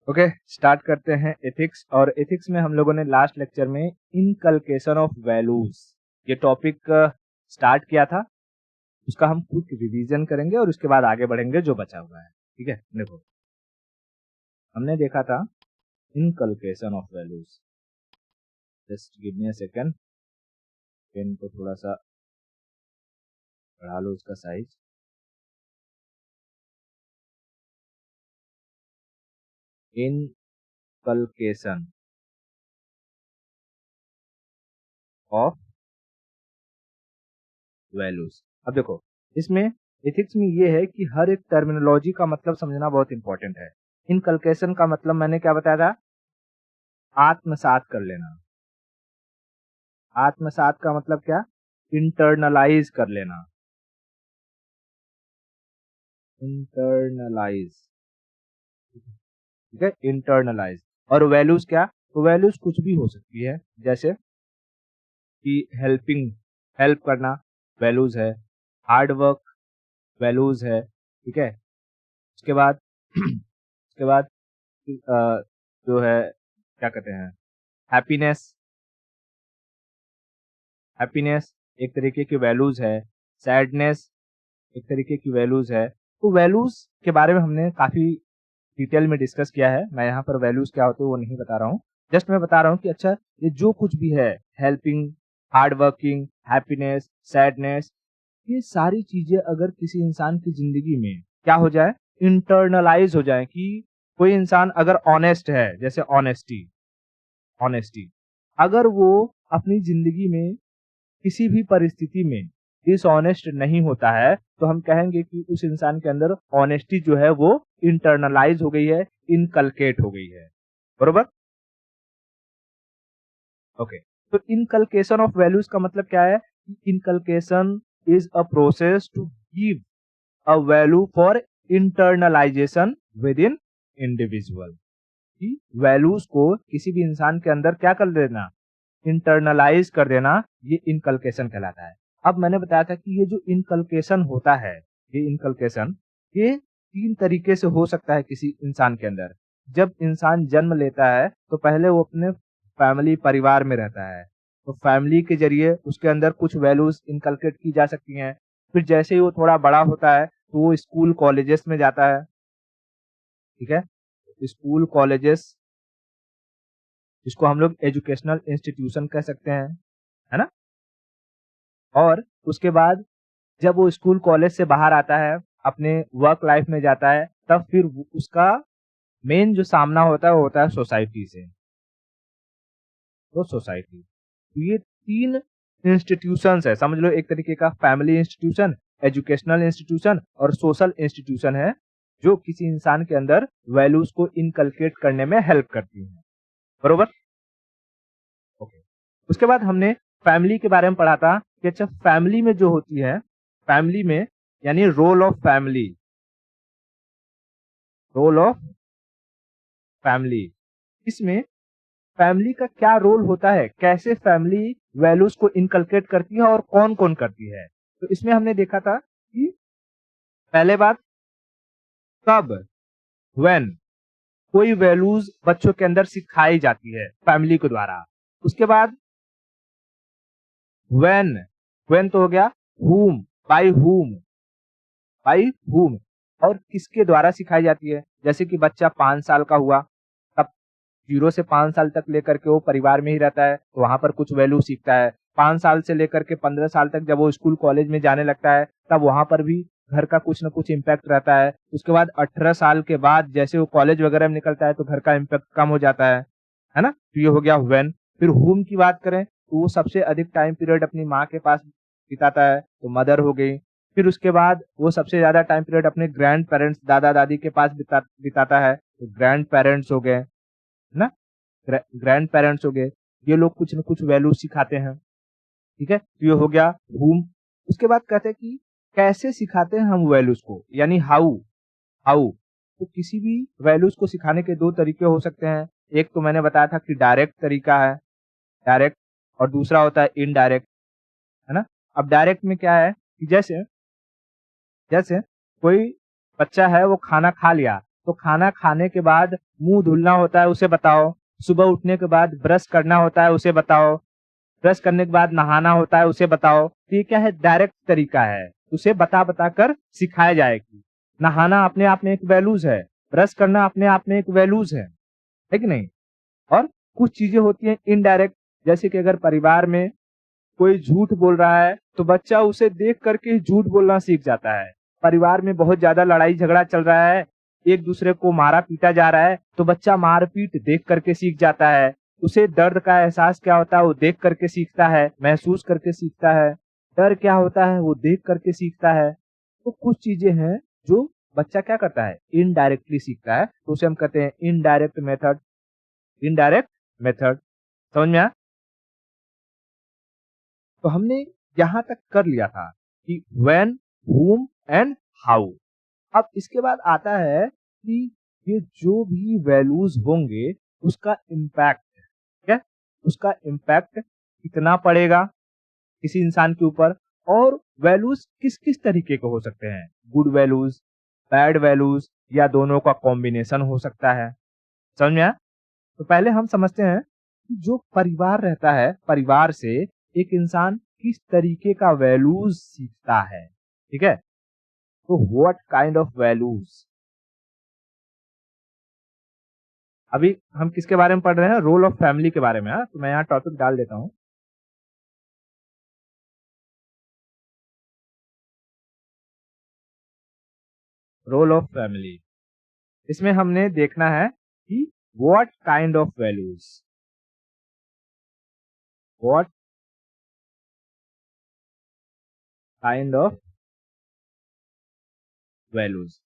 Okay, start करते हैं ethics. और एथिक्स में हम लोगों ने लास्ट लेक्चर में इनकलकेशन ऑफ वैल्यूज ये टॉपिक स्टार्ट किया था। उसका हम क्विक रिवीजन करेंगे और उसके बाद आगे बढ़ेंगे जो बचा हुआ है। ठीक है, देखो हमने देखा था inculcation of values. Just give me a second, pen को थोड़ा सा बढ़ा लो उसका साइज। Inculcation of values. अब देखो इसमें एथिक्स में ये है कि हर एक टर्मिनोलॉजी का मतलब समझना बहुत इंपॉर्टेंट है। इनकलकेशन का मतलब मैंने क्या बताया था, आत्मसात कर लेना। आत्मसात का मतलब क्या, इंटरनलाइज कर लेना। इंटरनलाइज, ठीक है, इंटरनलाइज। और वैल्यूज क्या, तो वैल्यूज कुछ भी हो सकती है, जैसे कि हेल्पिंग, हेल्प करना वैल्यूज है, हार्ड वर्क वैल्यूज है। ठीक है, उसके बाद उसके बाद जो है क्या कहते हैं, हैप्पीनेस। हैप्पीनेस एक तरीके की वैल्यूज है, सैडनेस एक तरीके की वैल्यूज है। तो वैल्यूज के बारे में हमने काफी डिटेल में डिस्कस किया है। मैं यहाँ पर वैल्यूज क्या होते हैं वो नहीं बता रहा हूँ, जस्ट मैं बता रहा हूँ कि अच्छा ये जो कुछ भी है, helping, hard working, happiness, sadness, ये सारी चीजें अगर किसी इंसान की जिंदगी में क्या हो जाए, इंटरनलाइज हो जाए। कि कोई इंसान अगर ऑनेस्ट है, जैसे ऑनेस्टी, ऑनेस्टी अगर वो अपनी जिंदगी में किसी भी परिस्थिति में डिसऑनेस्ट नहीं होता है, तो हम कहेंगे कि उस इंसान के अंदर ऑनेस्टी जो है वो इंटरनलाइज हो गई है, इनकलकेट हो गई है। बरोबर, ओके। तो इनकलकेशन ऑफ वैल्यूज का मतलब क्या है, inculcation is a process to give a value for internalization within individual. Values को किसी भी इंसान के अंदर क्या कर देना, इंटरनलाइज कर देना, ये इनकलकेशन कहलाता है। अब मैंने बताया था कि ये जो इनकलकेशन होता है, ये इनकलकेशन ये तीन तरीके से हो सकता है किसी इंसान के अंदर। जब इंसान जन्म लेता है तो पहले वो अपने फैमिली, परिवार में रहता है, तो फैमिली के जरिए उसके अंदर कुछ वैल्यूज इनकलकेट की जा सकती हैं। फिर जैसे ही वो थोड़ा बड़ा होता है तो वो स्कूल कॉलेजेस में जाता है। ठीक है, स्कूल कॉलेजेस, जिसको हम लोग एजुकेशनल इंस्टीट्यूशन कह सकते हैं, है ना। और उसके बाद जब वो स्कूल कॉलेज से बाहर आता है, अपने वर्क लाइफ में जाता है, तब फिर उसका मेन जो सामना होता है वो होता है सोसाइटी से। तो सोसाइटी, तो ये तीन इंस्टीट्यूशंस है, समझ लो एक तरीके का फैमिली इंस्टीट्यूशन, एजुकेशनल इंस्टीट्यूशन और सोशल इंस्टीट्यूशन है, जो किसी इंसान के अंदर वैल्यूज को इनकलकेट करने में हेल्प करती है। बरोबर, ओके। उसके बाद हमने फैमिली के बारे में पढ़ा था कि अच्छा फैमिली में जो होती है, फैमिली में यानी role of family, role of family, इसमें फैमिली का क्या रोल होता है, कैसे फैमिली वैल्यूज को इनकलकेट करती है और कौन कौन करती है। तो इसमें हमने देखा था कि पहले बात, कब, व्हेन कोई वैल्यूज बच्चों के अंदर सिखाई जाती है फैमिली के द्वारा। उसके बाद व्हेन, व्हेन तो हो गया, हुम, बाय हुम, बाय हुम, और किसके द्वारा सिखाई जाती है। जैसे कि बच्चा 5 साल का हुआ, तब 0 से 5 साल तक लेकर के वो परिवार में ही रहता है, तो वहां पर कुछ वैल्यू सीखता है। 5 साल से लेकर के 15 साल तक जब वो स्कूल कॉलेज में जाने लगता है, तब वहां पर भी घर का कुछ ना कुछ इम्पैक्ट रहता है। उसके बाद 18 साल के बाद जैसे वो कॉलेज वगैरह में निकलता है तो घर का इम्पैक्ट कम हो जाता है ना। तो ये हो गया व्हेन। फिर होम की बात करें तो वो सबसे अधिक टाइम पीरियड अपनी माँ के पास बिताता है, तो मदर हो गई। फिर उसके बाद वो सबसे ज्यादा टाइम पीरियड अपने ग्रैंड पेरेंट्स, दादा दादी के पास बिताता है, तो ग्रैंड पेरेंट्स हो गए, है ना, ग्रैंड पेरेंट्स हो गए। ये लोग कुछ न कुछ वैल्यू सिखाते हैं। ठीक है, तो ये हो गया हुम। उसके बाद कहते हैं कि कैसे सिखाते हैं हम वैल्यूज को, यानी हाउ, हाउ। तो किसी भी वैल्यूज को सिखाने के दो तरीके हो सकते हैं। एक तो मैंने बताया था कि डायरेक्ट तरीका है, डायरेक्ट, और दूसरा होता है इनडायरेक्ट, है ना। अब डायरेक्ट में क्या है कि जैसे जैसे कोई बच्चा है वो खाना खा लिया, तो खाना खाने के बाद मुंह धुलना होता है, उसे बताओ। सुबह उठने के बाद ब्रश करना होता है, उसे बताओ। ब्रश करने के बाद नहाना होता है, उसे बताओ। तो ये क्या है, डायरेक्ट तरीका है, उसे बता बता कर सिखाया जाएगी। नहाना अपने आप में एक वैल्यूज है, ब्रश करना अपने आप में एक वैल्यूज है कि नहीं। और कुछ चीजें होती हैं इनडायरेक्ट, जैसे कि अगर परिवार में कोई झूठ बोल रहा है तो बच्चा उसे देख करके झूठ बोलना सीख जाता है। परिवार में बहुत ज्यादा लड़ाई झगड़ा चल रहा है, एक दूसरे को मारा पीटा जा रहा है, तो बच्चा मारपीट देख करके सीख जाता है। उसे दर्द का एहसास क्या होता है वो देख करके सीखता है, महसूस करके सीखता है। डर क्या होता है वो देख करके सीखता है। तो कुछ चीजें हैं जो बच्चा क्या करता है, इनडायरेक्टली सीखता है, तो उसे हम कहते हैं इनडायरेक्ट मेथड। इनडायरेक्ट मेथड, समझ में आया। तो हमने यहां तक कर लिया था कि व्हेन, whom एंड हाउ। अब इसके बाद आता है कि ये जो भी वैल्यूज होंगे उसका इम्पैक्ट, ठीक है, उसका इम्पैक्ट कितना पड़ेगा किसी इंसान के ऊपर, और वैल्यूज किस किस तरीके के हो सकते हैं, गुड वैल्यूज, बैड वैल्यूज, या दोनों का कॉम्बिनेशन हो सकता है। समझ में आया। तो पहले हम समझते हैं कि जो परिवार रहता है, परिवार से एक इंसान किस तरीके का वैल्यूज सीखता है, ठीक है। तो व्हाट काइंड ऑफ वैल्यूज, अभी हम किसके बारे में पढ़ रहे हैं, रोल ऑफ फैमिली के बारे में। तो मैं यहाँ टॉपिक डाल देता हूँ। रोल ऑफ फैमिली, इसमें हमने देखना है कि what kind of values, what kind of values.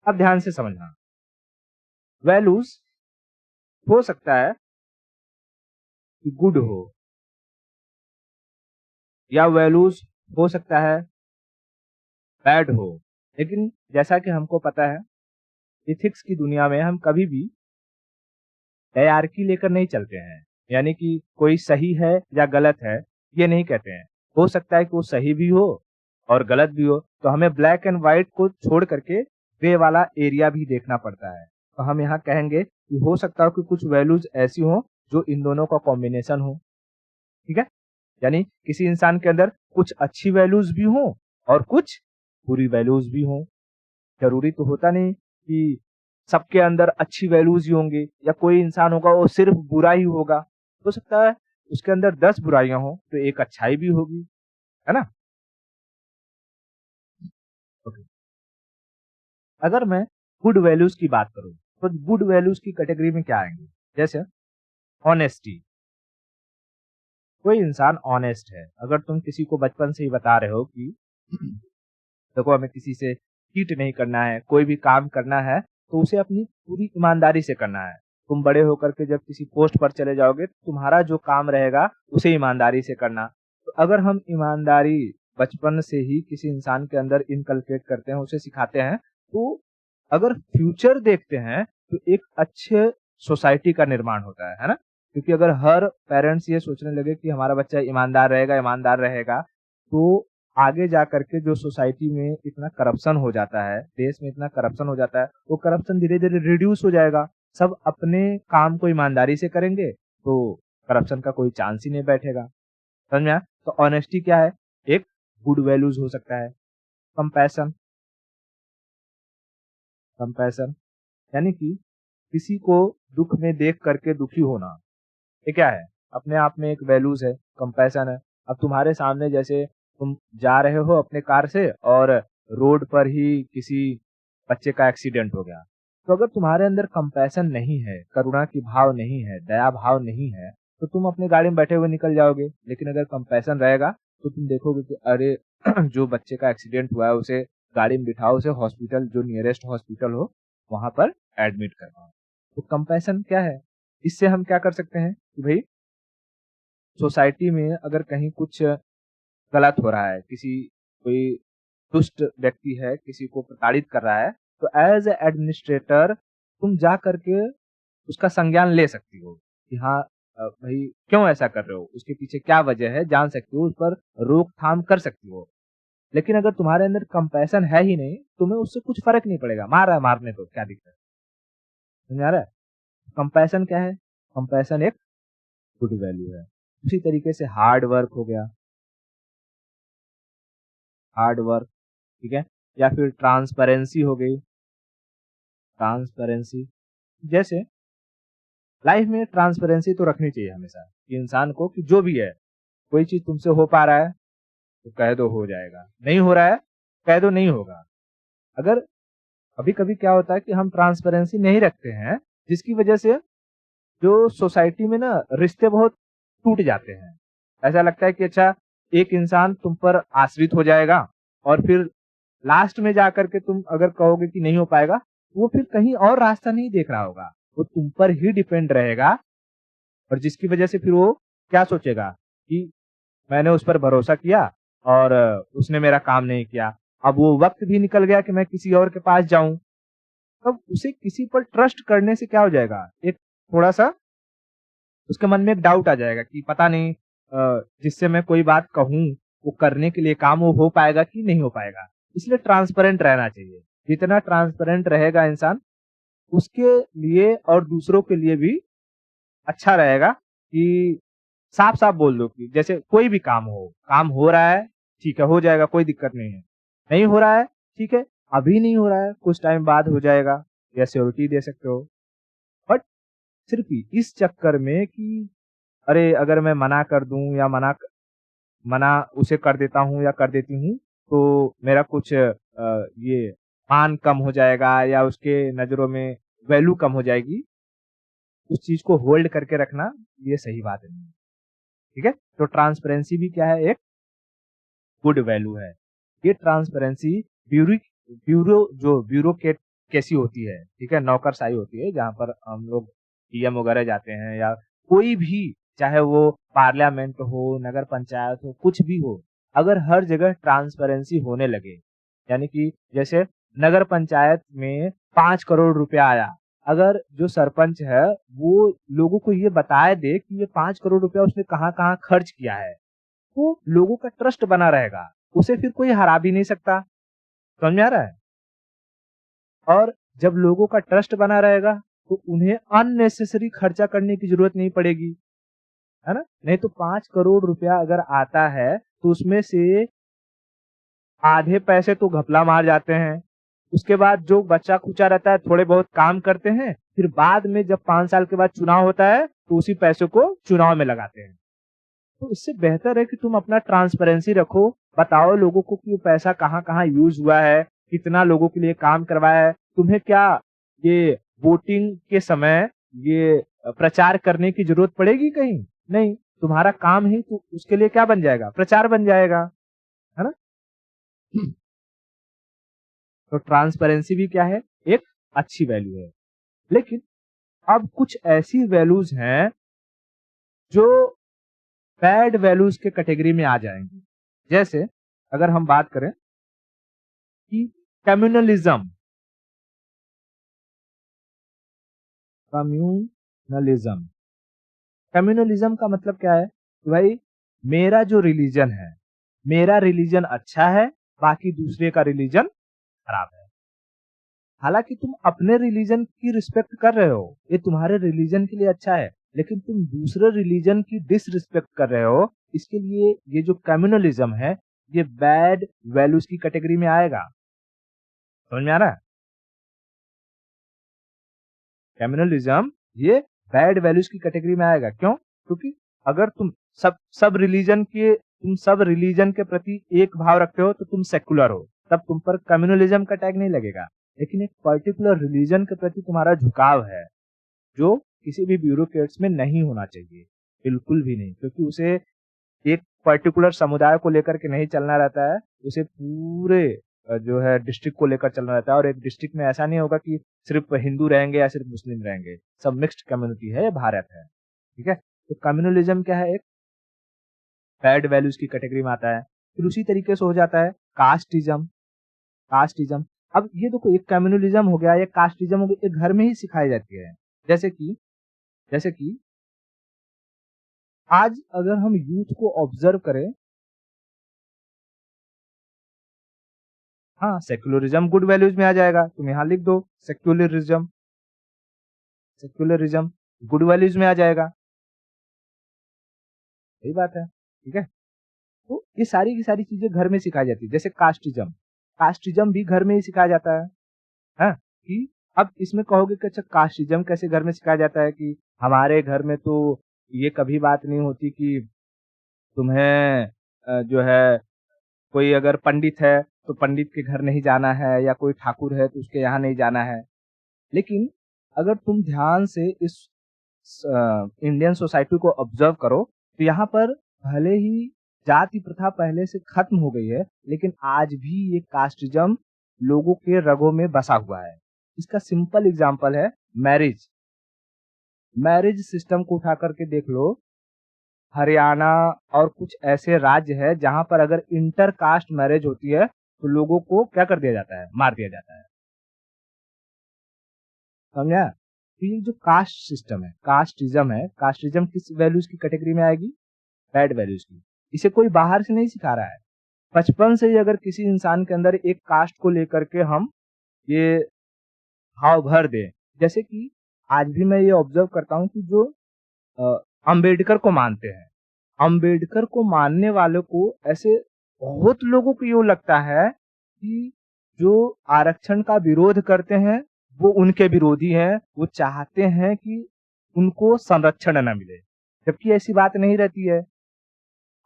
अब ध्यान से समझना, वैल्यूज हो सकता है कि गुड हो, या वैल्यूज हो सकता है बैड हो। लेकिन जैसा कि हमको पता है, इथिक्स की दुनिया में हम कभी भी हायरार्की लेकर नहीं चलते हैं, यानी कि कोई सही है या गलत है ये नहीं कहते हैं। हो सकता है कि वो सही भी हो और गलत भी हो, तो हमें ब्लैक एंड व्हाइट को छोड़ करके ग्रे वाला एरिया भी देखना पड़ता है। तो हम यहाँ कहेंगे कि हो सकता है कि कुछ वैल्यूज ऐसी हो जो इन दोनों का कॉम्बिनेशन हो, ठीक है। यानी किसी इंसान के अंदर कुछ अच्छी वैल्यूज भी हो और कुछ बुरी वैल्यूज भी हो। जरूरी तो होता नहीं कि सबके अंदर अच्छी वैल्यूज ही होंगे, या कोई इंसान होगा वो सिर्फ बुरा ही होगा। हो सकता है उसके अंदर 10 बुराइयां हो तो एक अच्छाई भी होगी, है ना। ओके। अगर मैं गुड वैल्यूज की बात करूं तो गुड वैल्यूज की कैटेगरी में क्या आएंगे, जैसे ऑनेस्टी। कोई इंसान ऑनेस्ट है, अगर तुम किसी को बचपन से ही बता रहे हो कि देखो हमें किसी से चीट नहीं करना है, कोई भी काम करना है तो उसे अपनी पूरी ईमानदारी से करना है। तुम बड़े होकर के जब किसी पोस्ट पर चले जाओगे तो तुम्हारा जो काम रहेगा उसे ईमानदारी से करना। तो अगर हम ईमानदारी बचपन से ही किसी इंसान के अंदर इनकलकेट करते हैं, उसे सिखाते हैं, तो अगर फ्यूचर देखते हैं तो एक अच्छे सोसाइटी का निर्माण होता है ना। क्योंकि अगर हर पेरेंट्स ये सोचने लगे कि हमारा बच्चा ईमानदार रहेगा, ईमानदार रहेगा, तो आगे जा करके जो सोसाइटी में इतना करप्शन हो जाता है, देश में इतना करप्शन हो जाता है, वो करप्शन धीरे धीरे रिड्यूस हो जाएगा। सब अपने काम को ईमानदारी से करेंगे तो करप्शन का कोई चांस ही नहीं बैठेगा। समझ में आया? तो ऑनेस्टी क्या है, एक गुड वैल्यूज हो सकता है। कंपैशन, कंपैशन यानी कि किसी को दुख में देख करके दुखी होना, ये क्या है, अपने आप में एक वैल्यूज है, कंपैशन है। अब तुम्हारे सामने जैसे तुम जा रहे हो अपने कार से और रोड पर ही किसी बच्चे का एक्सीडेंट हो गया, तो अगर तुम्हारे अंदर कंपैशन नहीं है, करुणा की भाव नहीं है, दया भाव नहीं है, तो तुम अपनी गाड़ी में बैठे हुए निकल जाओगे। लेकिन अगर कंपैशन रहेगा तो तुम देखोगे कि अरे जो बच्चे का एक्सीडेंट हुआ है उसे गाड़ी में बिठाओ, उसे हॉस्पिटल, जो नियरेस्ट हॉस्पिटल हो वहां पर एडमिट करवाओ। तो कंपैशन क्या है, इससे हम क्या कर सकते हैं कि भाई सोसाइटी में अगर कहीं कुछ गलत हो रहा है, किसी कोई दुष्ट व्यक्ति है किसी को प्रताड़ित कर रहा है, तो एज ए एडमिनिस्ट्रेटर तुम जा करके उसका संज्ञान ले सकती हो कि हाँ भाई क्यों ऐसा कर रहे हो, उसके पीछे क्या वजह है जान सकती हो, उस पर रोकथाम कर सकती हो। लेकिन अगर तुम्हारे अंदर कंपैशन है ही नहीं, तुम्हें उससे कुछ फर्क नहीं पड़ेगा। मार रहा है, मारने दो, क्या दिक्कत है? समझ आ रहा है? कंपैशन क्या है? कंपैशन एक गुड वैल्यू है। उसी तरीके से हार्ड वर्क हो गया, हार्ड वर्क, ठीक है, या फिर ट्रांसपेरेंसी हो गई, ट्रांसपेरेंसी। जैसे लाइफ में ट्रांसपेरेंसी तो रखनी चाहिए हमेशा कि इंसान को, कि जो भी है, कोई चीज तुमसे हो पा रहा है तो कह दो हो जाएगा, नहीं हो रहा है कह दो नहीं होगा। अगर कभी कभी क्या होता है कि हम ट्रांसपेरेंसी नहीं रखते हैं, जिसकी वजह से जो सोसाइटी में ना रिश्ते बहुत टूट जाते हैं। ऐसा लगता है कि अच्छा, एक इंसान तुम पर आश्रित हो जाएगा और फिर लास्ट में जाकर के तुम अगर कहोगे कि नहीं हो पाएगा, वो फिर कहीं और रास्ता नहीं देख रहा होगा, वो तुम पर ही डिपेंड रहेगा। और जिसकी वजह से फिर वो क्या सोचेगा कि मैंने उस पर भरोसा किया और उसने मेरा काम नहीं किया। अब वो वक्त भी निकल गया कि मैं किसी और के पास जाऊं, तब उसे किसी पर ट्रस्ट करने से क्या हो जाएगा, एक थोड़ा सा उसके मन में एक डाउट आ जाएगा कि पता नहीं जिससे मैं कोई बात कहूं, वो करने के लिए काम वो हो पाएगा कि नहीं हो पाएगा। इसलिए ट्रांसपेरेंट रहना चाहिए। जितना ट्रांसपेरेंट रहेगा इंसान, उसके लिए और दूसरों के लिए भी अच्छा रहेगा कि साफ-साफ बोल दो कि जैसे कोई भी काम हो रहा है, ठीक है, हो जाएगा, कोई दिक्कत नहीं है। नहीं हो रहा है, ठीक है, अभी नहीं हो रहा है, कुछ टाइम बाद हो जाएगा, या श्योरिटी दे सकते हो। बट सिर्फ इस चक्कर में कि अरे अगर मैं मना कर दूँ या मना उसे कर देता हूँ या कर देती हूँ, तो मेरा कुछ ये मान कम हो जाएगा या उसके नज़रों में वैल्यू कम हो जाएगी, उस चीज़ को होल्ड करके रखना, ये सही बात नहीं है। ठीक है? तो ट्रांसपेरेंसी भी क्या है, एक गुड वैल्यू है। ये ट्रांसपेरेंसी ब्यूरी ब्यूरो जो ब्यूरोक्रेट कैसी होती है, ठीक है? नौकरशाही होती है, जहाँ पर हम लोग पीएम वगैरह जाते हैं या कोई भी, चाहे वो पार्लियामेंट हो, नगर पंचायत हो, कुछ भी हो, अगर हर जगह ट्रांसपेरेंसी होने लगे, यानी कि जैसे नगर पंचायत में 5 करोड़ रुपया आया, अगर जो सरपंच है, वो लोगों को ये बताए दे कि ये 5 करोड़ रुपया उसने कहाँ-कहाँ खर्च किया है, तो लोगों का ट्रस्ट बना रहेगा। उसे फिर कोई हरा भी नहीं सकता। समझ में आ रहा है? और जब लोगों का ट्रस्ट बना रहेगा, तो उन्हें अननेसेसरी खर्चा करने की ज़रूरत नहीं पड़ेगी, है ना? नहीं तो 5 करोड़ रुपया अगर आता है, तो उसमें से आधे पैसे तो घपला मार जाते हैं। उसके बाद जो बचा-खुचा रहता है, थोड़े बहुत काम करते हैं, फिर बाद में जब 5 साल के बाद चुनाव होता है, तो उसी पैसे को चुनाव में लगाते हैं। तो इससे बेहतर है कि तुम अपना ट्रांसपेरेंसी रखो, बताओ लोगों को कि वो पैसा कहाँ-कहाँ यूज़ हुआ है, कितना लोगों के लिए काम करवाया है। तुम्हें क्या ये वोटिंग के समय ये प्रचार करने की ज़रूरत पड़ेगी कहीं? नहीं, तुम्हारा काम ही तो उसके लिए क्या बन जाएगा? प्रचार बन जाएगा, है ना? तो ट्रांसपेरेंसी भी क्या है? एक अच्छी वैल्यू है। लेकिन अब कुछ ऐसी वैल्यूज़ हैं, जो बैड वैल्यूज़ के कैटेगरी में आ जाएँगी। जैसे अगर हम बात करें कि कम्युनलिज़्म, कम्युनलिज़्म, कम्युनलिज़्म का मतलब क्या है? कि भाई मेरा जो रिलीजन है, मेरा रिलीजन अच्छा है, बाकी दूसरे का रिलीजन खराब है। हालाँकि तुम अपने रिलीजन की रिस्पेक्ट कर रहे हो, ये तुम्हारे रिलीजन के लिए अच्छा है, लेकिन तुम दूसरे रिलीजन की डिसरिस्पेक्ट कर रहे हो, इसके लिए ये जो कम्युनलिज़्म है, ये बैड वैल्यूज़ की कैटेगरी में आएगा। समझ में आ रहा है? कम्युनलिज्म ये बैड वैल्यूज की कैटेगरी में आएगा। क्यों? क्योंकि अगर तुम सब रिलीजन के प्रति एक भाव रखते हो, तो तुम सेक्युलर हो, तब तुम पर कम्युनलिज्म का टैग नहीं लगेगा। लेकिन एक पर्टिकुलर रिलीजन के प्रति तुम्हारा झुकाव है, जो किसी भी ब्यूरोक्रेट्स में नहीं होना चाहिए, बिल्कुल भी नहीं, क्योंकि उसे एक पर्टिकुलर समुदाय को लेकर के नहीं चलना रहता है, उसे पूरे जो है डिस्ट्रिक्ट को लेकर चलना रहता है। और एक डिस्ट्रिक्ट में ऐसा नहीं होगा कि सिर्फ हिंदू रहेंगे या सिर्फ मुस्लिम रहेंगे, सब मिक्स्ड कम्युनिटी है, ये भारत है, ठीक है? तो कम्युनलिज्म क्या है, एक बैड वैल्यूज की कैटेगरी में आता है। फिर उसी तरीके से हो जाता है कास्टिज्म, कास्टिज्म। अब ये देखो, एक कम्युनलिज्म हो गया, एक कास्टिज्म हो गया, एक घर में ही सिखाई जाती है। जैसे कि जैसे कि आज अगर हम यूथ को ऑब्जर्व करें, हाँ, सेक्युलरिज्म गुड वैल्यूज में आ जाएगा, तुम यहाँ लिख दो सेक्युलरिज्म, सेक्युलरिज्म गुड वैल्यूज में आ जाएगा। सही बात है, ठीक है। तो ये सारी की सारी चीजें घर में सिखाई जाती है। जैसे कास्टिज्म, कास्टिज्म भी घर में ही सिखाया जाता है। हाँ, कि अब इसमें कहोगे कि अच्छा कास्टिज्म कैसे घर में सिखाया जाता है, कि हमारे घर में तो ये कभी बात नहीं होती कि तुम्हें जो है कोई अगर पंडित है तो पंडित के घर नहीं जाना है, या कोई ठाकुर है तो उसके यहाँ नहीं जाना है। लेकिन अगर तुम ध्यान से इस इंडियन सोसाइटी को ऑब्जर्व करो तो यहाँ पर भले ही जाति प्रथा पहले से खत्म हो गई है, लेकिन आज भी ये कास्टिज्म लोगों के रगों में बसा हुआ है। इसका सिंपल एग्जांपल है मैरिज। मैरिज सिस्टम को उठा करके देख लो, हरियाणा और कुछ ऐसे राज्य है जहां पर अगर इंटर कास्ट मैरिज होती है तो लोगों को क्या कर दिया जाता है, मार दिया जाता है। समझा? तो ये जो कास्ट सिस्टम है, कास्टिज्म है, कास्टिज्म किस वैल्यूज की कैटेगरी में आएगी? बैड वैल्यूज की। इसे कोई बाहर से नहीं सिखा रहा है। बचपन से ही अगर किसी इंसान के अंदर एक कास्ट को लेकर के हम ये भाव भर दें, जैसे कि आज भी मैं ये ऑब्जर्व करता हूँ कि जो अंबेडकर को मानते हैं, अंबेडकर को मानने वालों को ऐसे बहुत लोगों को यूं लगता है कि जो आरक्षण का विरोध करते हैं वो उनके विरोधी हैं, वो चाहते हैं कि उनको संरक्षण न मिले, जबकि ऐसी बात नहीं रहती है।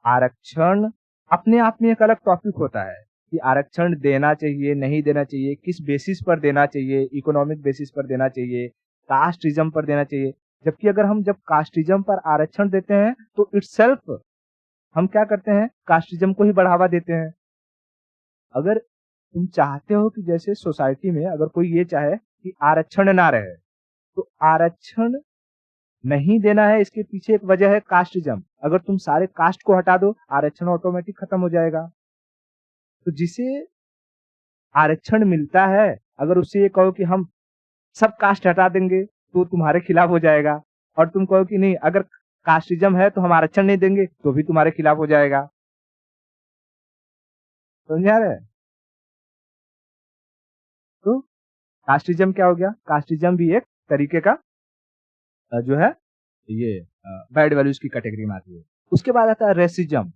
आरक्षण अपने आप में एक अलग टॉपिक होता है कि आरक्षण देना चाहिए, नहीं देना चाहिए, किस बेसिस पर देना चाहिए, इकोनॉमिक बेसिस पर देना चाहिए, कास्टिज्म पर देना चाहिए। जबकि अगर हम जब कास्टिज्म पर आरक्षण देते हैं तो इटसेल्फ हम क्या करते हैं, कास्टिज्म को ही बढ़ावा देते हैं। अगर तुम चाहते हो कि जैसे सोसाइटी में अगर कोई ये चाहे कि आरक्षण ना रहे, तो आरक्षण नहीं देना है, इसके पीछे एक वजह है कास्टिज्म। अगर तुम सारे कास्ट को हटा दो, आरक्षण ऑटोमेटिक खत्म हो जाएगा। तो जिसे आरक्षण मिलता है, अगर उससे ये कहो कि हम सब कास्ट हटा देंगे तो तुम्हारे खिलाफ हो जाएगा, और तुम कहो कि नहीं अगर कास्टिज्म है तो हम आरक्षण नहीं देंगे तो भी तुम्हारे खिलाफ हो जाएगा। समझा रहे? तो कास्टिज्म क्या हो गया? कास्टिज्म भी एक तरीके का जो है ये बैड वैल्यूज की कैटेगरी में आती है। उसके बाद आता है रेसिज्म।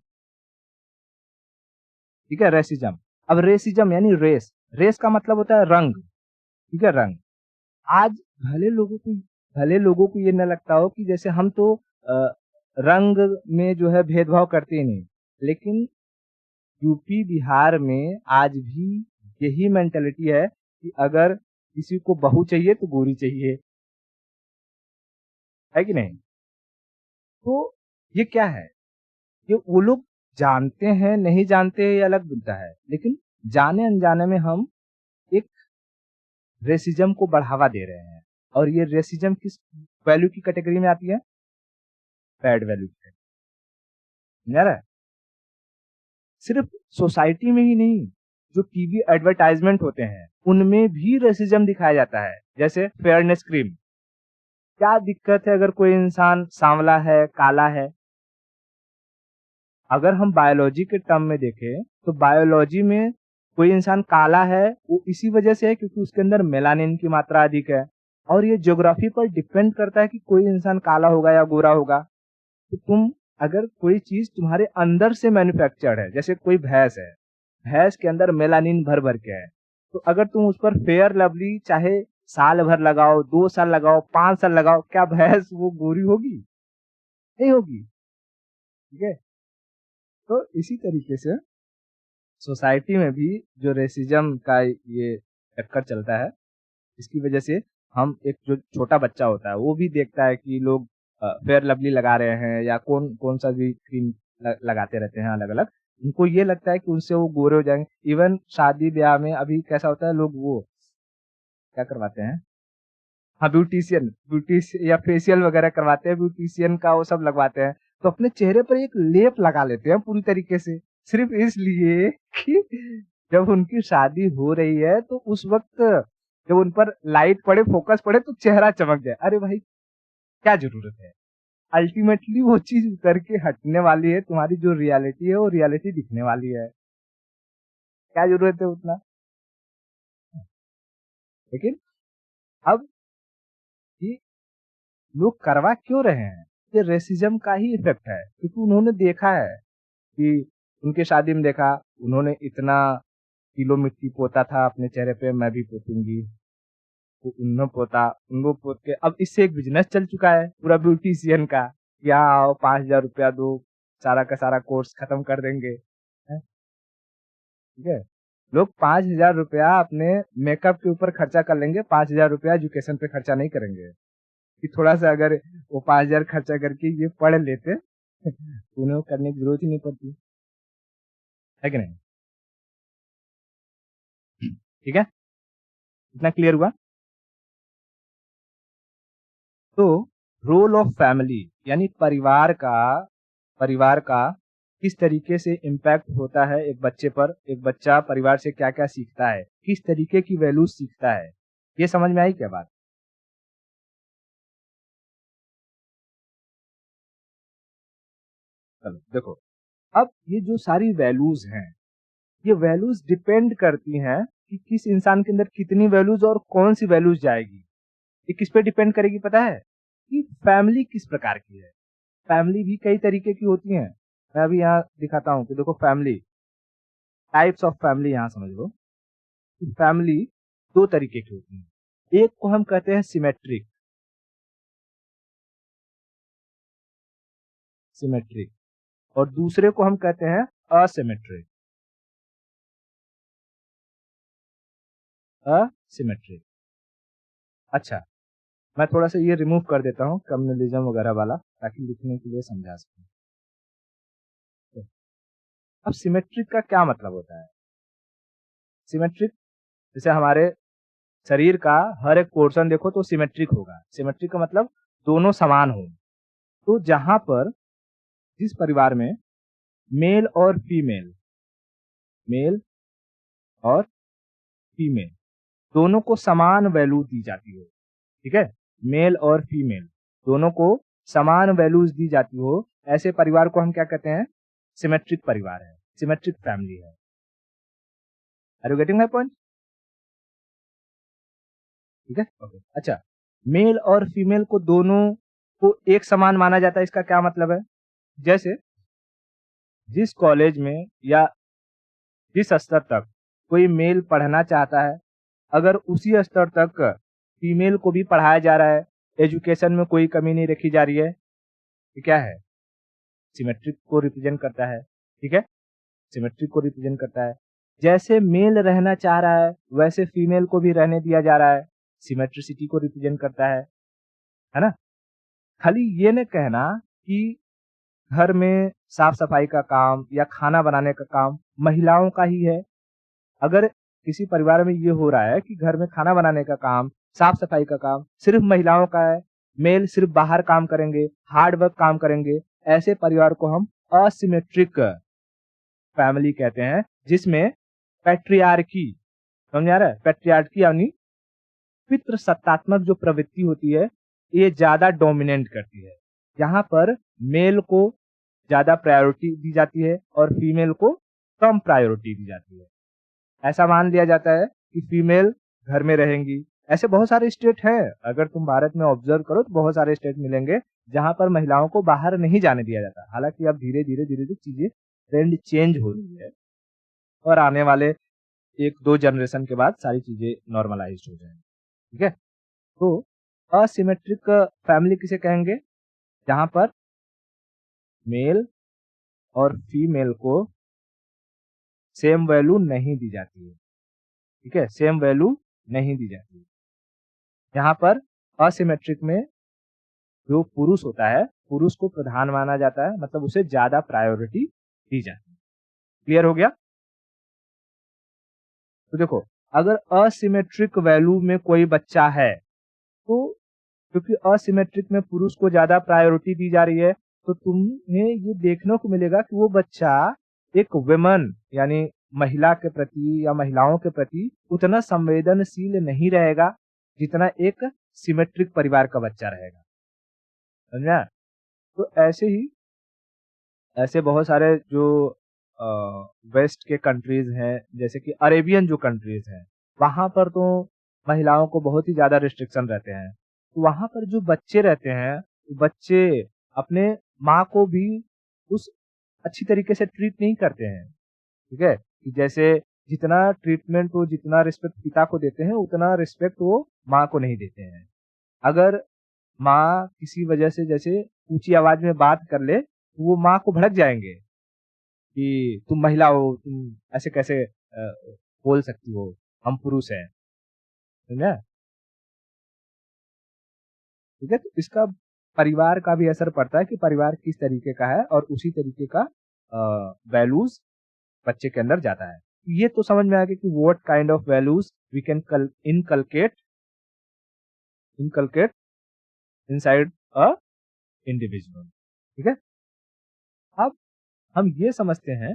ठीक है, रेसिज्म। अब रेसिज्म यानी रेस, रेस का मतलब होता है रंग। ठीक है, रंग। आज भले लोगों को भले लोगों को ये न लगता हो कि जैसे हम तो रंग में जो है भेदभाव करते ही नहीं, लेकिन यूपी बिहार में आज भी यही मेंटेलिटी है कि अगर किसी को बहू चाहिए तो गोरी चाहिए, है कि नहीं? तो ये क्या है? ये वो लोग जानते हैं, नहीं जानते ये अलग मुद्दा है, लेकिन जाने अनजाने में हम एक रेसिज्म को बढ़ावा दे रहे हैं। और ये रेसिज्म किस वैल्यू की कैटेगरी में आती है? बैड वैल्यू की। समझ रहा है? सिर्फ सोसाइटी में ही नहीं, जो टीवी एडवर्टाइजमेंट होते हैं उनमें भी रेसिज्म दिखाया जाता है। जैसे फेयरनेस क्रीम, क्या दिक्कत है अगर कोई इंसान सांवला है, काला है? अगर हम बायोलॉजी के टर्म में देखें तो बायोलॉजी में कोई इंसान काला है वो इसी वजह से है क्योंकि उसके अंदर मेलानिन की मात्रा अधिक है। और ये ज्योग्राफी पर डिपेंड करता है कि कोई इंसान काला होगा या गोरा होगा। तो तुम अगर कोई चीज तुम्हारे अंदर से मैन्युफैक्चर्ड है, जैसे कोई भैंस है, भैंस के अंदर मेलानिन भर भर के है, तो अगर तुम उस पर फेयर लवली चाहे साल भर लगाओ, 2 साल लगाओ, 5 साल लगाओ, क्या भैंस वो गोरी होगी? नहीं होगी। ठीक है। तो इसी तरीके से सोसाइटी में भी जो रेसिज्म का ये चक्कर चलता है, इसकी वजह से हम एक जो छोटा बच्चा होता है वो भी देखता है कि लोग फेयर लवली लगा रहे हैं या कौन कौन सा भी क्रीम लगाते रहते हैं अलग अलग। उनको ये लगता है कि उनसे वो गोरे हो जाएंगे। इवन शादी ब्याह में अभी कैसा होता है, लोग वो क्या करवाते हैं, हाँ ब्यूटिशियन, ब्यूटिशियन या फेशियल वगैरह करवाते हैं, ब्यूटिशियन का वो सब लगवाते हैं। तो अपने चेहरे पर एक लेप लगा लेते हैं पूरी तरीके से, सिर्फ इसलिए कि जब उनकी शादी हो रही है तो उस वक्त जब उन पर लाइट पड़े, फोकस पड़े तो चेहरा चमक जाए। अरे भाई, क्या जरूरत है? अल्टीमेटली वो चीज उतर के हटने वाली है, तुम्हारी जो रियलिटी है वो रियलिटी दिखने वाली है। क्या जरूरत है उतना? लेकिन अब ये लोग करवा क्यों रहे हैं? ये रेसिज्म का ही इफेक्ट है, क्योंकि उन्होंने देखा है कि उनके शादी में देखा, उन्होंने इतना किलो मिट्टी पोता था अपने चेहरे पे, मैं भी पोतूंगी। तो उन्होंने पोता, उनको पोत के अब इससे एक बिजनेस चल चुका है पूरा ब्यूटिशियन का। यहाँ आओ, 5,000 रुपया दो, सारा का सारा कोर्स खत्म कर देंगे। हैं? ठीक है, लोग 5,000 रुपया अपने मेकअप के ऊपर खर्चा कर लेंगे, 5,000 रुपया एजुकेशन पे खर्चा नहीं करेंगे। कि थोड़ा सा अगर वो 5,000 खर्चा करके ये पढ़ लेते तो उन्हें वो करने की जरूरत ही नहीं पड़ती, है कि नहीं? ठीक है, इतना क्लियर हुआ? तो रोल ऑफ फैमिली यानी परिवार का किस तरीके से इम्पैक्ट होता है एक बच्चे पर, एक बच्चा परिवार से क्या क्या सीखता है, किस तरीके की वैल्यूज सीखता है, ये समझ में आई क्या बात? चलो देखो, अब ये जो सारी वैल्यूज हैं, ये वैल्यूज डिपेंड करती हैं कि किस इंसान के अंदर कितनी वैल्यूज और कौन सी वैल्यूज जाएगी। ये किस पे डिपेंड करेगी पता है? कि फैमिली किस प्रकार की है। फैमिली भी कई तरीके की होती हैं। मैं अभी यहाँ दिखाता हूँ कि देखो, फैमिली टाइप्स ऑफ फैमिली यहाँ समझ लो। फैमिली दो तरीके की होती है। एक को हम कहते हैं सिमेट्रिक, सिमेट्रिक, और दूसरे को हम कहते हैं असिमेट्रिक, असिमेट्रिक। अच्छा, मैं थोड़ा सा ये रिमूव कर देता हूँ कम्युनलिज्म वगैरह वाला, ताकि लिखने के लिए समझा सकूं। तो अब सिमेट्रिक का क्या मतलब होता है? सिमेट्रिक जैसे हमारे शरीर का हर एक पोर्शन देखो तो सिमेट्रिक होगा। सिमेट्रिक का मतलब दोनों समान हो। तो जहां पर जिस परिवार में मेल और फीमेल, मेल और फीमेल दोनों को समान वैल्यू दी जाती हो, ठीक है, मेल और फीमेल दोनों को समान वैल्यूज दी जाती हो, ऐसे परिवार को हम क्या कहते हैं? सिमेट्रिक परिवार है, सिमेट्रिक फैमिली है। Are you getting my point? ठीक है, ओके। अच्छा, मेल और फीमेल को दोनों को एक समान माना जाता है, इसका क्या मतलब है? जैसे जिस कॉलेज में या जिस स्तर तक कोई मेल पढ़ना चाहता है, अगर उसी स्तर तक फीमेल को भी पढ़ाया जा रहा है, एजुकेशन में कोई कमी नहीं रखी जा रही है, ये क्या है? सिमेट्रिक को रिप्रेजेंट करता है। ठीक है, सिमेट्रिक को रिप्रेजेंट करता है। जैसे मेल रहना चाह रहा है वैसे फीमेल को भी रहने दिया जा रहा है, सिमेट्रिसिटी को रिप्रेजेंट करता है ना? खाली ये न कहना कि घर में साफ सफाई का काम या खाना बनाने का काम महिलाओं का ही है। अगर किसी परिवार में ये हो रहा है कि घर में खाना बनाने का काम, साफ सफाई का काम सिर्फ महिलाओं का है, मेल सिर्फ बाहर काम करेंगे, हार्ड वर्क काम करेंगे, ऐसे परिवार को हम असिमेट्रिक फैमिली कहते हैं, जिसमें पैट्रियार्की, समझ आ रहा है? पैट्रियार्की यानी पितृसत्तात्मक जो प्रवृत्ति होती है, ये ज्यादा डोमिनेट करती है। यहाँ पर मेल को ज्यादा प्रायोरिटी दी जाती है और फीमेल को कम प्रायोरिटी दी जाती है। ऐसा मान लिया जाता है कि फीमेल घर में रहेंगी। ऐसे बहुत सारे स्टेट हैं, अगर तुम भारत में ऑब्जर्व करो तो बहुत सारे स्टेट मिलेंगे जहां पर महिलाओं को बाहर नहीं जाने दिया जाता। हालांकि अब धीरे धीरे धीरे धीरे चीजें ट्रेंड चेंज हो रही है और आने वाले 1-2 जनरेशन के बाद सारी चीजें नॉर्मलाइज हो जाएंगी। ठीक है, तो असिमेट्रिक फैमिली किसे कहेंगे? जहां पर मेल और फीमेल को सेम वैल्यू नहीं दी जाती है। ठीक है, सेम वैल्यू नहीं दी जाती है। यहाँ पर असिमेट्रिक में जो पुरुष होता है, पुरुष को प्रधान माना जाता है, मतलब उसे ज्यादा प्रायोरिटी दी जाती है। क्लियर हो गया? तो देखो, अगर असिमेट्रिक वैल्यू में कोई बच्चा है, तो क्योंकि असिमेट्रिक में पुरुष को ज्यादा प्रायोरिटी दी जा रही है, तो तुम्हें ये देखने को मिलेगा कि वो बच्चा एक वुमन यानी महिला के प्रति या महिलाओं के प्रति उतना संवेदनशील नहीं रहेगा जितना एक सिमेट्रिक परिवार का बच्चा रहेगा। समझा? तो ऐसे बहुत सारे जो वेस्ट के कंट्रीज हैं, जैसे कि अरेबियन जो कंट्रीज हैं, वहां पर तो महिलाओं को बहुत ही ज़्यादा रिस्ट्रिक्शन रहते हैं। तो वहाँ पर जो बच्चे रहते हैं, वो बच्चे अपने माँ को भी उस अच्छी तरीके से ट्रीट नहीं करते हैं, ठीक है? कि जैसे जितना ट्रीटमेंट वो जितना रिस्पेक्ट पिता को देते हैं, उतना रिस्पेक्ट वो माँ को नहीं देते हैं। अगर माँ किसी वजह से जैसे ऊँची आवाज़ में बात कर ले, तो वो माँ को भड़क जाएँगे कि तुम महिला हो, तुम ऐसे कैसे बोल सकती हो, हम पुरुष हैं, समझा? ठीक है? तो इसका परिवार का भी असर पड़ता है कि परिवार किस तरीके का है और उसी तरीके का वैल्यूज़ बच्चे के अंदर जाता है। ये तो समझ में आ गया कि what kind of values we can कल inculcate inculcate inside a individual, ठीक है? अब हम ये समझते हैं,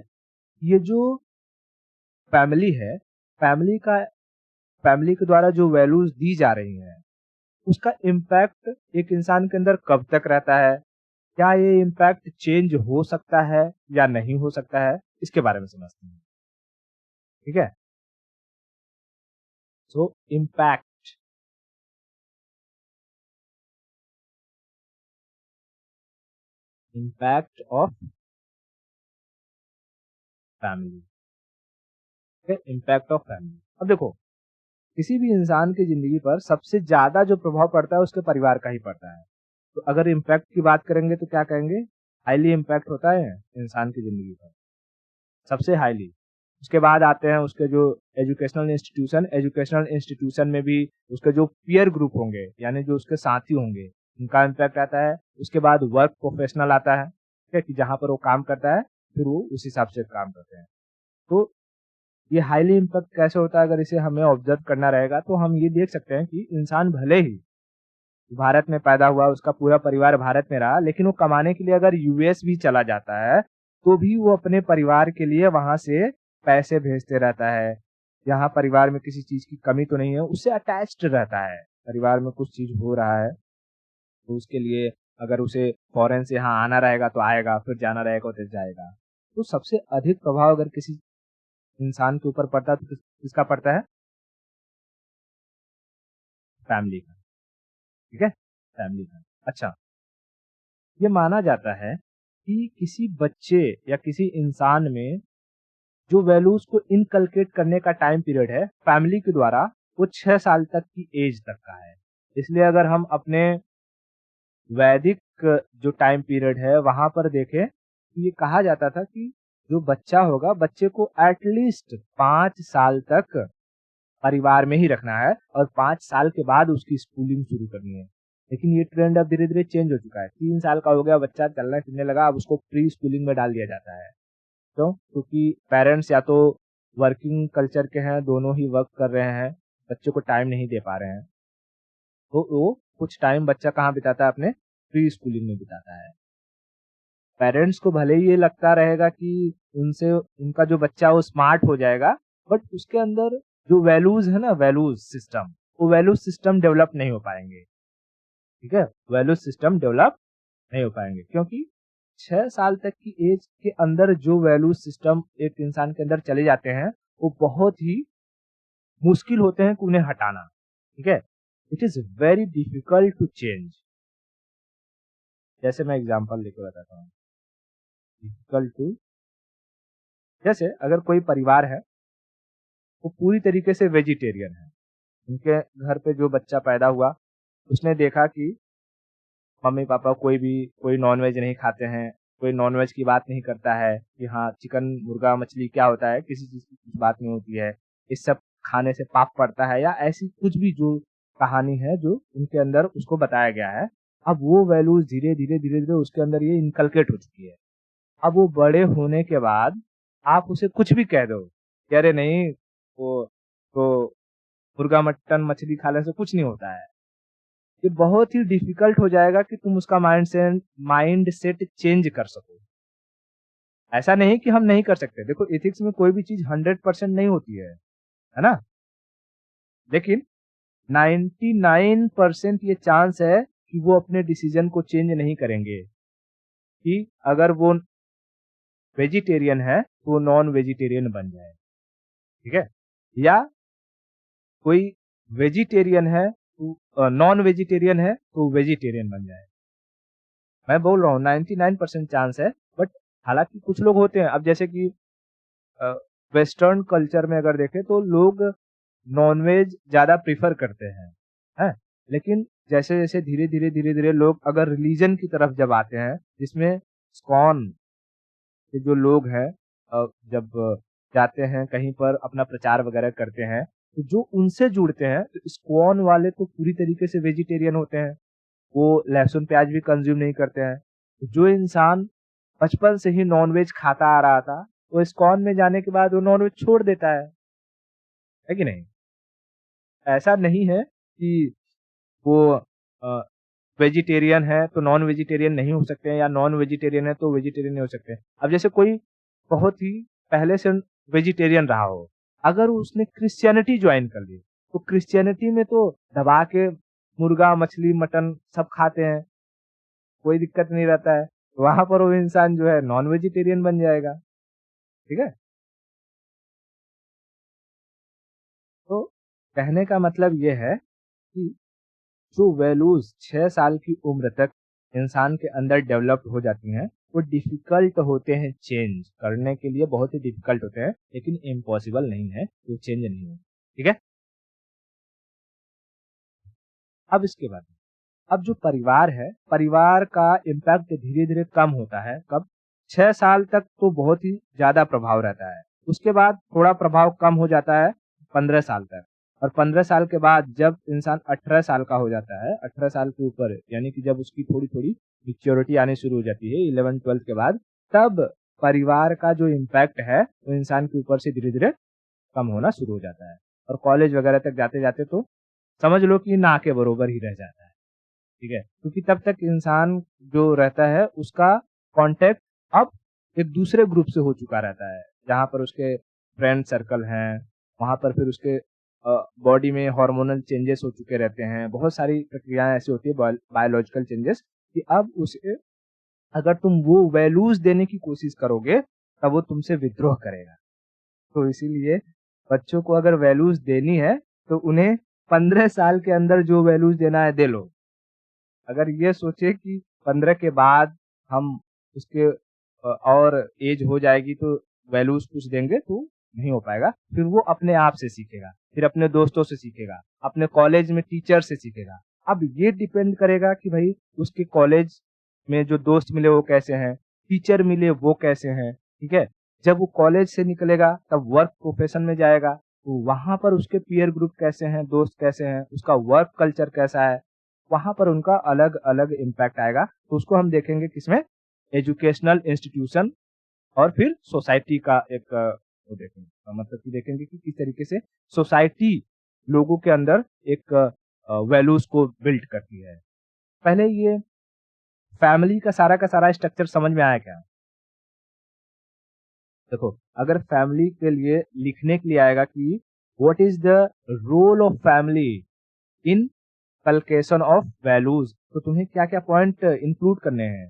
ये जो फैमिली है, फैमिली का फैमिली के द्वारा जो वैल्यूज़ दी जा रही हैं, उसका इम्पैक्ट एक इंसान के अंदर कब तक रहता है? क्या ये इम्पैक्ट चेंज हो सकता है या नहीं हो सकता है? इसके बारे में समझते हैं, ठीक है? सो इम्पैक्ट ऑफ फैमिली, ठीक है? Impact of family. अब देखो, किसी भी इंसान की ज़िंदगी पर सबसे ज़्यादा जो प्रभाव पड़ता है, उसके परिवार का ही पड़ता है। तो अगर इम्पैक्ट की बात करेंगे तो क्या कहेंगे? हाईली इम्पैक्ट होता है इंसान की ज़िंदगी पर, सबसे हाईली। उसके बाद आते हैं उसके जो एजुकेशनल इंस्टीट्यूशन में भी उसके जो पीयर ग्रुप होंगे, यानी जो उसके साथी होंगे, उनका इम्पैक्ट आता है। उसके बाद वर्क प्रोफेशनल आता है, ठीक है? कि जहाँ पर वो काम करता है, फिर वो उस हिसाब से काम करते हैं। तो ये हाईली इम्पैक्ट कैसे होता है, अगर इसे हमें ऑब्जर्व करना रहेगा, तो हम ये देख सकते हैं कि इंसान भले ही भारत में पैदा हुआ, उसका पूरा परिवार भारत में रहा, लेकिन वो कमाने के लिए अगर यूएस भी चला जाता है, तो भी वो अपने परिवार के लिए वहाँ से पैसे भेजते रहता है। यहाँ परिवार में किसी चीज़ की कमी तो नहीं है, उससे अटैच्ड रहता है। परिवार में कुछ चीज़ हो रहा है, तो उसके लिए अगर उसे फ़ॉरेन से यहाँ आना रहेगा तो आएगा, फिर जाना रहेगा तो जाएगा। तो सबसे अधिक प्रभाव अगर किसी इंसान के ऊपर पड़ता है, तो किसका पड़ता है? फैमिली का, ठीक है? फैमिली का। अच्छा, ये माना जाता है कि किसी बच्चे या किसी इंसान में जो वैल्यूज को इनकलकेट करने का टाइम पीरियड है फैमिली के द्वारा, वो 6 साल तक की एज तक का है। इसलिए अगर हम अपने वैदिक जो टाइम पीरियड है वहां पर देखें, तो ये कहा जाता था कि जो बच्चा होगा, बच्चे को एटलीस्ट 5 साल तक परिवार में ही रखना है और 5 साल के बाद उसकी स्कूलिंग शुरू करनी है। लेकिन ये ट्रेंड अब धीरे-धीरे चेंज हो चुका है। 3 साल का हो गया बच्चा, चलने-फिरने लगा, अब उसको प्री स्कूलिंग में डाल दिया जाता है। क्यों? क्योंकि पेरेंट्स या तो वर्किंग कल्चर के हैं, दोनों ही वर्क कर रहे हैं, बच्चे को टाइम नहीं दे पा रहे हैं। तो वो कुछ टाइम बच्चा कहाँ बिताता है? अपने प्री स्कूलिंग में बिताता है। पेरेंट्स को भले ही ये लगता रहेगा कि उनसे उनका जो बच्चा वो स्मार्ट हो जाएगा, बट उसके अंदर जो वैल्यूज़ है ना, वैल्यूज़ सिस्टम, वो वैल्यूज़ सिस्टम डेवलप नहीं हो पाएँगे, ठीक है? वैल्यूज़ सिस्टम डेवलप नहीं हो पाएँगे क्योंकि 6 साल तक की एज के अंदर जो वैल्यूज़ सिस्टम एक इंसान के अंदर चले जाते हैं, वो बहुत ही मुश्किल होते हैं कि उन्हें हटाना, ठीक है? It is very difficult to change. जैसे मैं एग्ज़ाम्पल देके बताता हूँ। डिफिकल्ट टू जैसे अगर कोई परिवार है, वो पूरी तरीके से वेजिटेरियन है। उनके घर पे जो बच्चा पैदा हुआ, उसने देखा कि मम्मी-पापा कोई नॉन-वेज नहीं खाते हैं, कोई नॉन-वेज की बात नहीं करता है कि हाँ, चिकन, मुर्गा, मछली क्या होता है, किसी चीज़ की कुछ बात नहीं होती है। इस सब खाने से पाप पड़ता है या ऐसी कुछ भी जो कहानी है, जो उनके अंदर उसको बताया गया है। अब वो वैल्यूज़ धीरे-धीरे उसके अंदर ये इनकलकेट हो चुकी है। अब वो बड़े होने के बाद आप उसे कुछ भी कह दो कि अरे नहीं, वो तो मुर्गा, मटन, मछली खाने से कुछ नहीं होता है। ये बहुत ही डिफिकल्ट हो जाएगा कि तुम उसका माइंड सेट चेंज कर सको। ऐसा नहीं कि हम नहीं कर सकते। देखो एथिक्स में कोई भी चीज़ 100% नहीं होती है ना? लेकिन 99% ये चांस है कि वो अपने डिसीजन को चेंज नहीं करेंगे, कि अगर वो वेजिटेरियन है, तो वो नॉन वेजिटेरियन बन जाए, ठीक है? या कोई वेजिटेरियन है तो नॉन वेजिटेरियन है तो वेजिटेरियन बन जाए। मैं बोल रहा हूँ 99% चांस है, बट हालांकि कुछ लोग होते हैं, अब जैसे कि वेस्टर्न कल्चर में अगर देखें तो लोग नॉनवेज ज्यादा प्रीफर करते हैं। लेकिन जैसे जैसे धीरे धीरे लोग अगर रिलीजन की तरफ जब आते हैं, जिसमें इस्कॉन के जो लोग हैं जब जाते हैं कहीं पर अपना प्रचार वगैरह करते हैं, तो जो उनसे जुड़ते हैं तो इस्कॉन वाले तो पूरी तरीके से वेजिटेरियन होते हैं, वो लहसुन प्याज भी कंज्यूम नहीं करते हैं। तो जो इंसान बचपन से ही नॉनवेज खाता आ रहा था, वो इस्कॉन में जाने के बाद वो नॉनवेज छोड़ देता है कि नहीं? ऐसा नहीं है कि वो वेजिटेरियन है तो नॉन वेजिटेरियन नहीं हो सकते हैं, या नॉन वेजिटेरियन है तो वेजिटेरियन नहीं हो सकते हैं। अब जैसे कोई बहुत ही पहले से वेजिटेरियन रहा हो, अगर उसने क्रिश्चियनिटी ज्वाइन कर ली, तो क्रिश्चियनिटी में तो दबा के मुर्गा, मछली, मटन सब खाते हैं, कोई दिक्कत नहीं रहता है। वहां पर वो इंसान जो है नॉन वेजिटेरियन बन जाएगा। ठीक है? तो कहने का मतलब ये है कि जो वैल्यूज 6 साल की उम्र तक इंसान के अंदर डेवलप्ड हो जाती हैं, वो डिफिकल्ट होते हैं, चेंज करने के लिए बहुत ही डिफिकल्ट होते हैं, लेकिन इम्पॉसिबल नहीं है, वो चेंज नहीं हो। ठीक है? अब इसके बाद अब जो परिवार है, परिवार का इम्पैक्ट धीरे धीरे कम होता है। कब? 6 साल तक तो बहुत ही ज्यादा प्रभाव रहता है, उसके बाद थोड़ा प्रभाव कम हो जाता है 15 साल तक। और 15 साल के बाद जब इंसान 18 साल का हो जाता है, 18 साल के ऊपर, यानी कि जब उसकी थोड़ी थोड़ी मेच्योरिटी आनी शुरू हो जाती है 11-12 के बाद, तब परिवार का जो इम्पैक्ट है वो इंसान के ऊपर से धीरे धीरे कम होना शुरू हो जाता है। और कॉलेज वगैरह तक जाते जाते तो समझ लो कि ना के बरोबर ही रह जाता है। ठीक है? क्योंकि तब तक इंसान जो रहता है उसका कांटेक्ट अब एक दूसरे ग्रुप से हो चुका रहता है, जहाँ पर उसके फ्रेंड सर्कल हैं, वहाँ पर फिर उसके बॉडी में हार्मोनल चेंजेस हो चुके रहते हैं, बहुत सारी प्रक्रियाएं ऐसी होती है बायोलॉजिकल चेंजेस, कि अब उसे अगर तुम वो वैल्यूज देने की कोशिश करोगे तब वो तुमसे विद्रोह करेगा। तो इसीलिए बच्चों को अगर वैल्यूज देनी है तो उन्हें 15 साल के अंदर जो वैल्यूज देना है दे लो। अगर ये सोचे कि 15 के बाद हम उसके और एज हो जाएगी तो वैल्यूज कुछ देंगे, तो नहीं हो पाएगा। फिर वो अपने आप से सीखेगा, फिर अपने दोस्तों से सीखेगा, अपने कॉलेज में टीचर से सीखेगा। अब ये डिपेंड करेगा कि भाई उसके कॉलेज में जो दोस्त मिले वो कैसे हैं, टीचर मिले वो कैसे हैं। ठीक है? जब वो कॉलेज से निकलेगा तब वर्क प्रोफेशन में जाएगा, तो वहां पर उसके पीयर ग्रुप कैसे हैं, दोस्त कैसे हैं, उसका वर्क कल्चर कैसा है, वहां पर उनका अलग अलग इम्पैक्ट आएगा। तो उसको हम देखेंगे किसमें? एजुकेशनल इंस्टीट्यूशन और फिर सोसाइटी का एक वो देखेंगे, मतलब कि देखेंगे कि किस तरीके से सोसाइटी लोगों के अंदर एक वैल्यूज को बिल्ड करती है। पहले ये फैमिली का सारा स्ट्रक्चर समझ में आया क्या? देखो, अगर फैमिली के लिए लिखने के लिए आएगा कि what is the role of family in inculcation of values, तो तुम्हें क्या क्या पॉइंट इंक्लूड करने हैं?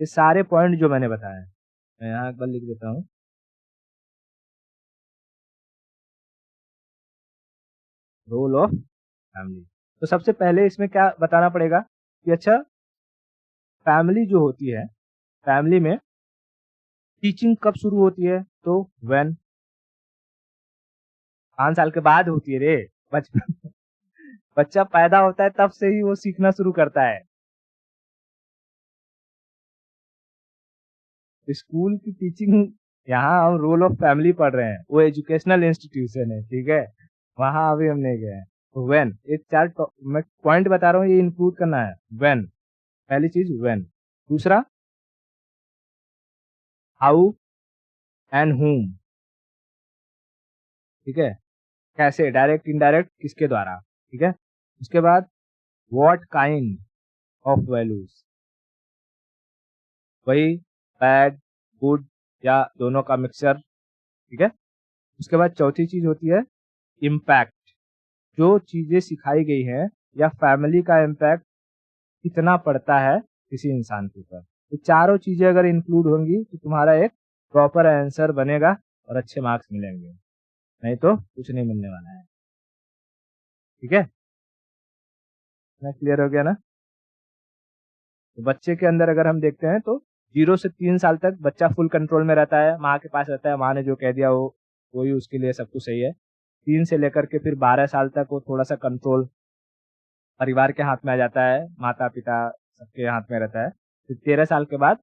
ये सारे पॉइंट जो मैंने बताए, मैं यहाँ एक बार लिख देता हूँ। Role of family. तो सबसे पहले इसमें क्या बताना पड़ेगा कि अच्छा, फैमिली जो होती है, फैमिली में टीचिंग कब शुरू होती है? तो व्हेन 5 साल के बाद होती है रे। बचपन बच्चा पैदा होता है तब से ही वो सीखना शुरू करता है। स्कूल की टीचिंग, यहाँ हम रोल ऑफ फैमिली पढ़ रहे हैं, वो एजुकेशनल इंस्टीट्यूशन है। ठीक है? वहां अभी हम नहीं गए हैं। तो व्हेन, ये मैं पॉइंट बता रहा हूँ, ये इंक्लूड करना है। व्हेन, पहली चीज व्हेन। दूसरा, हाउ एंड whom। ठीक है? कैसे, डायरेक्ट इनडायरेक्ट, किसके द्वारा। ठीक है? उसके बाद व्हाट काइंड ऑफ वैल्यूज, वही बैड, गुड या दोनों का मिक्सचर। ठीक है? उसके बाद चौथी चीज होती है इम्पैक्ट, जो चीजें सिखाई गई हैं या फैमिली का इम्पैक्ट कितना पड़ता है किसी इंसान के ऊपर। तो चारों चीजें अगर इंक्लूड होंगी तो तुम्हारा एक प्रॉपर आंसर बनेगा और अच्छे मार्क्स मिलेंगे, नहीं तो कुछ नहीं मिलने वाला है। ठीक है? ना क्लियर हो गया ना। तो बच्चे के अंदर अगर हम देखते हैं तो 0 से 3 साल तक बच्चा फुल कंट्रोल में रहता है, माँ के पास रहता है, माँ ने जो कह दिया वो वही उसके लिए सब कुछ सही है। 3 से लेकर के फिर 12 साल तक वो थोड़ा सा कंट्रोल परिवार के हाथ में आ जाता है, माता पिता सबके हाथ में रहता है। फिर 13 साल के बाद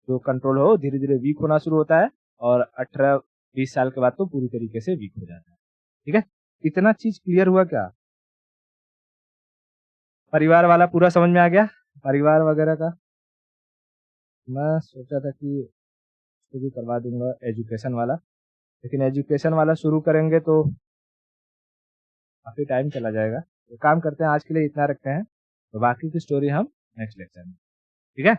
जो कंट्रोल हो धीरे धीरे वीक होना शुरू होता है, और 18-20 साल के बाद तो पूरी तरीके से वीक हो जाता है। ठीक है, इतना चीज क्लियर हुआ क्या? परिवार वाला पूरा समझ में आ गया, परिवार वगैरह का। मैं सोचा था कि इसको भी करवा दूंगा एजुकेशन वाला, लेकिन एजुकेशन वाला शुरू करेंगे तो काफी टाइम चला जाएगा। तो काम करते हैं, आज के लिए इतना रखते हैं, तो बाकी की स्टोरी हम नेक्स्ट लेक्चर में। ठीक है।